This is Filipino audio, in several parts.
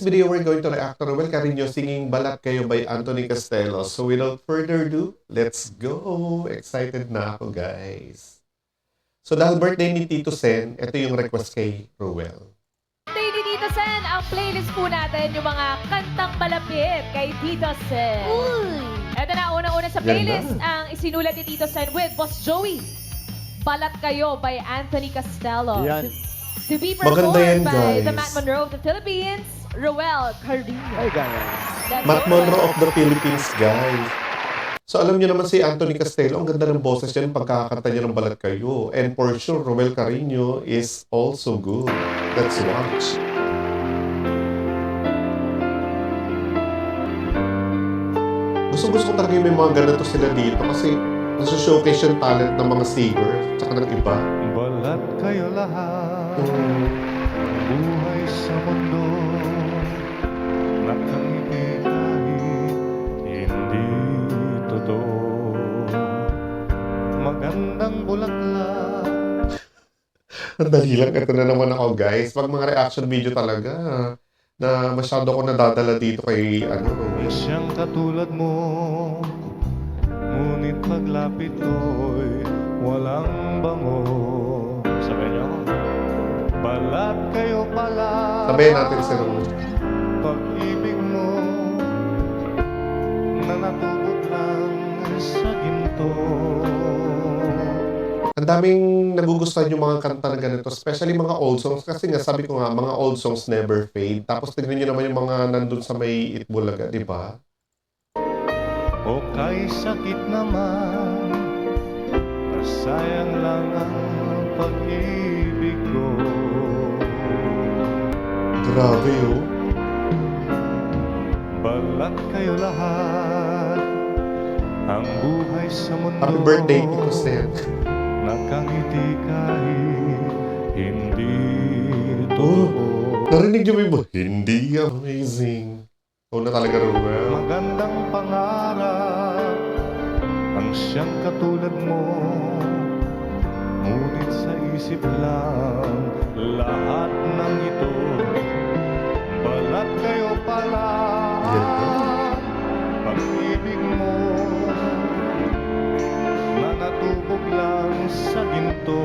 video, we're going to react to Ruel Carino singing Balat Kayo by Anthony Castelos. So without further ado, let's go! Excited na ako, guys. So dahil birthday ni Tito Sen, ito yung request kay Ruel. Birthday ni Tito Sen, ang playlist po natin yung mga kantang malapit kay Tito Sen. Ito na, unang-una sa playlist, ang isinulat ni Tito Sen with Boss Joey. Balat Kayo by Anthony Castelos. Yan. To be Maganda yan, performed by guys. the Matt Monroe of the Philippines, Ruel Carino. Ay, gano'n. Matt Monroe of the Philippines, guys. So alam niyo naman si Anthony Castelos, ang ganda ng boses niya ng pagkakanta niya ng Balat Kayo. And for sure, Ruel Carino is also good. Let's watch. Gusto ko talaga yung may mga ganito sila dito kasi nasa-showcase yung talent ng mga singers tsaka ng iba. Balat kayo lahat, buhay sa mundo, nakangiti kahit hindi totoo. Magandang bulaklak. Ang dali lang. Ito na naman ako, guys. Pag mga reaction video talaga, na masyado ko nadadala dito kay, Ruel. Siyang katulad mo, ngunit paglapit ko'y walang bango. Sabi niyo ako, balat kayo pala. Sabayin natin si Ruel. Pag-ibig mo na natubog lang sa ginto. Ang daming nagugustuhan yung mga kanta na ganito, especially mga old songs. Kasi nga, sabi ko nga, mga old songs never fade. Tapos tignan nyo naman yung mga nandun sa may Itbulaga, di ba? O kay sakit naman, sayang lang ang pag-ibig ko. Grabe, oh. Balat kayo lahat, ang buhay sa mundo. Happy birthday, Tito Sen. Nakangiti kahit hindi Oh, totoo. narinig nyo ba yung hindi amazing? Oo na talaga, Ruel. Magandang pangarap ang siyang katulad mo, ngunit sa isip lang lahat ng ito. Balat kayo pala, pag-ibig mo na natubog lang sa ginto.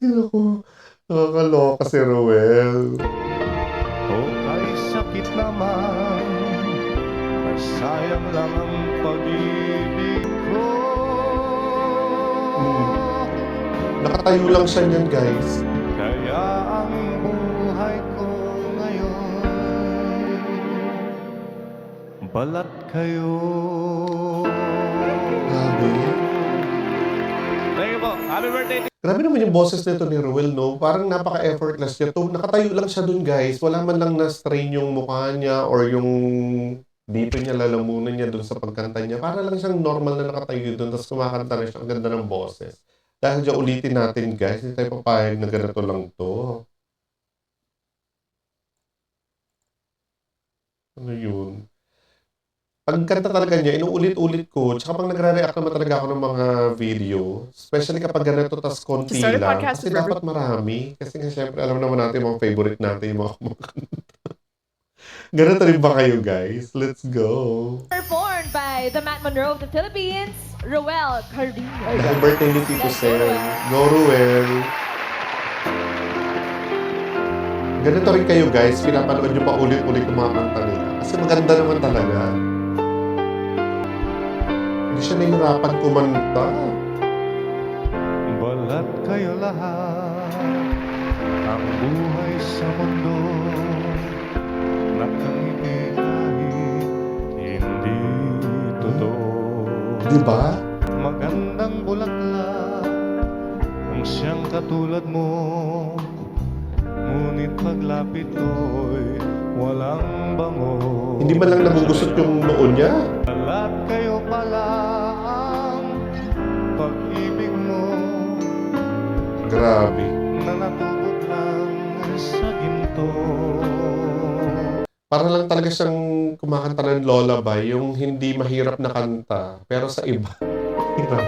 Ako, nakakaloka si Ruel. O kay sakit naman, ay sayang lang ang pag-ibig ko. Nakatayo lang siya niyan, guys. Kaya ang buhay ko ngayon, balat kayo. Grabe. Thank you po. Happy birthday. Grabe naman yung boses nito ni Ruel, no? Parang napaka-effortless niya. Nakatayo lang siya dun, guys. Wala man lang na-strain yung mukha niya or yung dito niya, lalamunan niya dun sa pagkanta niya. Para lang siyang normal na nakatayo dun, tapos kumakanta na siya. Ang ganda ng boses. Dahil dyan ulitin natin, guys. Hindi tayo papayag na ganito lang to. Ano yun? Pagkanta talaga niya, inuulit-ulit ko. Tsaka pag nagre-react naman talaga ako ng mga video, especially kapag ganito, tas konti To start a lang. podcast Kasi with dapat marami. Kasi nga syempre, alam naman natin yung mga favorite natin, yung mga kumakanta. Ganito rin ba kayo, guys? Let's go! Performed by the Matt Monroe of the Philippines, Ruel Carino. Dahil birthday ni Tito Sen. Go, Ruel! Ganito rin kayo, guys. Pinapanood nyo pa ulit-ulit yung mga kanta nila. Kasi maganda naman talaga. Hindi siya nahihirapan kumanta. Balat kayo lahat, ang buhay sa mundo, nakangiti kahit hindi totoo. Di ba? Magandang bulaklak ang siyang katulad mo, ngunit paglapit ko'y walang bango. Hindi man lang nagugusot yung noon niya. Balat kayo pala ang pag-ibig mo Grabe. na natubog lang sa ginto. Para lang talaga siyang kumakanta ng lullaby, yung hindi mahirap na kanta, pero sa iba. Hirap.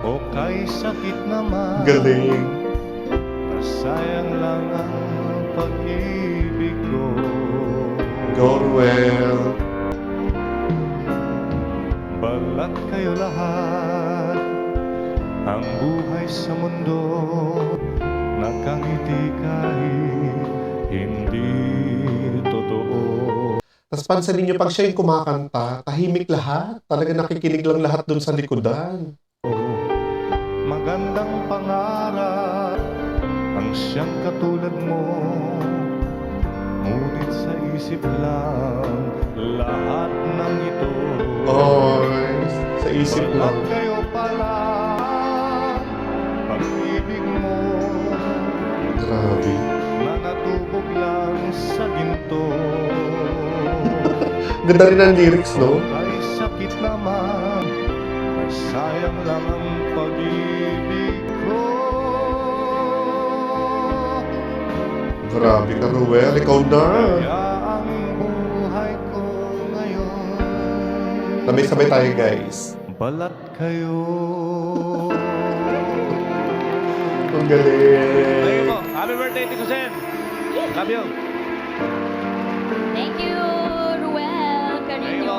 O kay sakit naman, Galing. sayang lang ang pag-ibig ko. Go, Ruel. Balat kayo lahat, ang buhay sa mundo, nakangiti kahit hindi totoo. Tapos pansinin niyo, pag siya yung kumakanta, tahimik lahat. Talaga nakikinig lang lahat dun sa likodan. Magandang pangarap ang siyang katulad mo, ngunit sa isip lang lahat ng ito. Oy, sa isip Balat lang. kayo pala, pag-ibig mo Grabe. na natubog lang sa ginto. Ganda rin ang lyrics, no? Ay sakit naman, ay sayang lang ang pag-ibig ko. Grabe ka, Ruel. Ikaw na. Kaya ang buhay ko ngayon, Sabay-sabay tayo, guys. balat kayo. Ang galing. Thank you po. Happy birthday, Tito Sen. Love you. Thank you, Ruel Carino.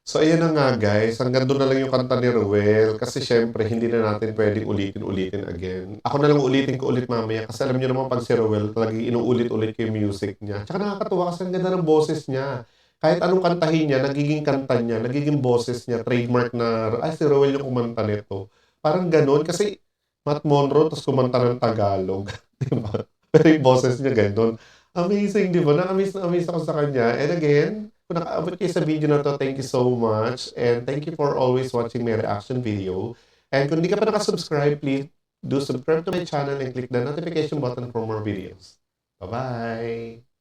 So, ayan na nga, guys. Hanggang doon na lang yung kanta ni Ruel. Kasi, syempre, hindi na natin pwedeng ulitin again. Ako na lang ulitin ko ulit mamaya. Kasi alam niyo naman, pag si Ruel, talagang inuulit-ulit ko yung music niya. Tsaka nakakatuwa kasi ang ganda ng boses niya. Kahit anong kantahin niya, nagiging kanta niya, nagiging boses niya, trademark na, ay, si Ruel yung kumanta nito. Parang ganun. Kasi, Matt Monroe, tapos kumanta ng Tagalog. Diba? Pero yung boses niya ganun. Amazing, di ba? Na-amaze ako sa kanya. And again, kung nakaabot kayo sa video na to, thank you so much. And thank you for always watching my reaction video. And kung hindi ka pa nakasubscribe, please do subscribe to my channel and click the notification button for more videos. Bye-bye!